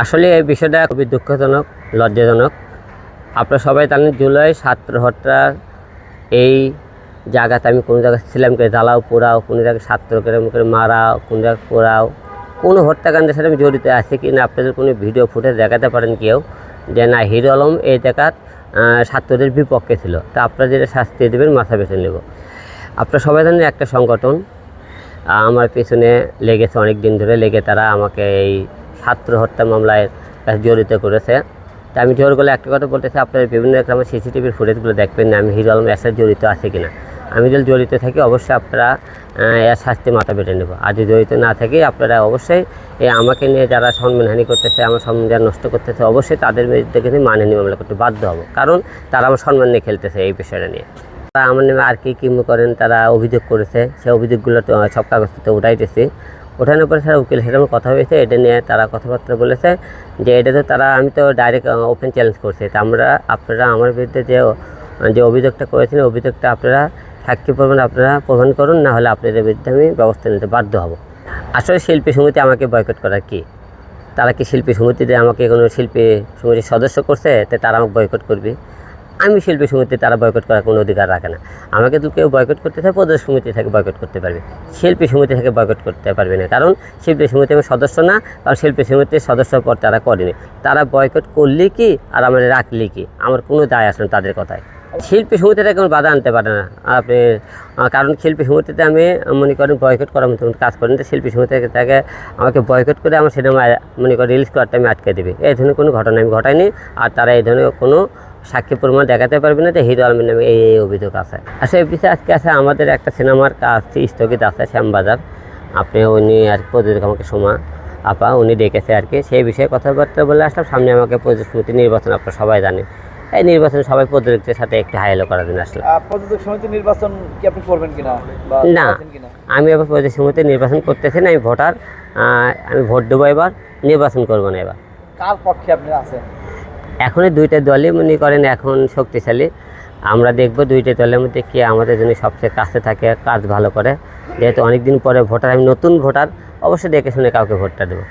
আসলে এই বিষয়টা খুবই দুঃখজনক, লজ্জাজনক। আপনারা সবাই জানেন জুলাই ছাত্র হত্যার এই জায়গাতে আমি কোনো জায়গায় ছিলাম করে জ্বালাও পোড়াও, কোনো জায়গায় ছাত্রকে করে মারাও, কোনো জায়গায় পোড়াও, কোনো হত্যাকাণ্ডের সাথে আমি জড়িত আছি কি না আপনাদের কোনো ভিডিও ফুটেজ দেখাতে পারেন কেউ যে না হিরো আলম এই জায়গার ছাত্রদের বিপক্ষে ছিল, তা আপনারা যেটা শাস্তি দেবেন মাথা বেছে নেব। আপনারা সবাই জানেন একটা সংগঠন আমার পেছনে লেগেছে, অনেক দিন ধরে লেগে তারা আমাকে এই ছাত্র হত্যা মামলায় জড়িত করেছে। তা আমি জোর করে একটা কথা বলতেছি, আপনারা বিভিন্ন রকম সিসিটিভির ফুটেজগুলো দেখবেন না আমি হিরো আলম এর সাথে জড়িত আছে কিনা। আমি যদি জড়িত থাকি অবশ্যই আপনারা এর শাস্তি মাথা বেটে নেব, আর যদি জড়িত না থাকি আপনারা অবশ্যই আমাকে নিয়ে যারা সম্মানহানি করতেছে, আমার সম্মান যারা নষ্ট করতেছে, অবশ্যই তাদের বিরুদ্ধে কিন্তু মানহানি মামলা করতে বাধ্য হব, কারণ তারা আমার সম্মান নিয়ে খেলতেছে এই বিষয়টা নিয়ে। তারা আমার নামে আর কি করেন, তারা অভিযোগ করেছে, সেই অভিযোগগুলো তো সব কাগজপত্রে উঠাইতেছি। ওঠানোর পরে স্যার উকিল সাথে আমার কথা হয়েছে, এটা নিয়ে তারা কথাবার্তা বলেছে যে এটা তো তারা, আমি তো ডাইরেক্ট ওপেন চ্যালেঞ্জ করছি, তা আপনারা আমার বিরুদ্ধে যে অভিযোগটা করেছেন অভিযোগটা আপনারা সাক্ষী প্রমাণ আপনারা প্রমাণ করুন, না হলে আপনাদের বিরুদ্ধে আমি ব্যবস্থা নিতে বাধ্য হব। আসলে শিল্পী সমিতি আমাকে বয়কট করার কি, তারা কি শিল্পী সমিতিতে আমাকে কোনো শিল্পী সমিতির সদস্য করছে তো তারা আমাকে বয়কট করবে? আমি শিল্পী সমিতি তারা বয়কট করার কোনো অধিকার রাখে না। আমাকে তো কেউ বয়কট করতে চায় প্রদেশ সমিতি থেকে বয়কট করতে পারবে, শিল্পী সমিতি থেকে বয়কট করতে পারবে না, কারণ শিল্পী সমিতি আমি সদস্য না, কারণ শিল্পী সমিতির সদস্য পর তারা করেনি। তারা বয়কট করলে কি আর আমার রাখলে কি, আমার কোনো দায় আসে না তাদের কথায়। শিল্পী সমিতিটা কোনো বাধা আনতে পারে না আপনি, কারণ শিল্পী সমিতিতে আমি মনে করেন বয়কট করার মতো কাজ করেন, তো শিল্পী সমিতি তাকে আমাকে বয়কট করে আমার সিনেমা মনে করেন রিলিজ করারটা আমি আটকে দেবে, এই ধরনের কোনো ঘটনা আমি ঘটাইনি। আর তারা এই ধরনের কোনো সাক্ষী প্রমাণ দেখাতে পারবে না যে হিরো আলমের নামে এই অভিযোগ আছে। আসলে এই বিষয়ে আজকে আছে আমাদের একটা সিনেমার কাজ স্থগিত আছে শ্যামবাজার, আপনি উনি আর প্রযোজক আমাকে সোমা আপা উনি ডেকেছে আর কি, সেই বিষয়ে কথাবার্তা বলে আসলাম। সামনে আমাকে প্রযোজক সমিতি নির্বাচন আপনারা সবাই জানে, এই নির্বাচন সবাই প্রযোজকদের সাথে একটু হাইলো করার জন্য আসলাম। প্রযোজক সমিতি নির্বাচন কি আপনি করবেন কিনা? না, আমি এবার প্রযোজক সমিতি নির্বাচন করতেছি না, আমি ভোটার, আমি ভোট দেবো, এবার নির্বাচন করবো না। এবার কার পক্ষে আপনি আছেন? এখনই দুইটা দলই মনে করেন এখন শক্তিশালী, আমরা দেখব দুইটা দলের মধ্যে কে আমাদের জন্য সবচেয়ে কাছে থাকে, কাজ ভালো করে। যেহেতু অনেক দিন পরে ভোটার, আমি নতুন ভোটার, অবশ্যই দেখে শুনে কাউকে ভোটটা দেবো।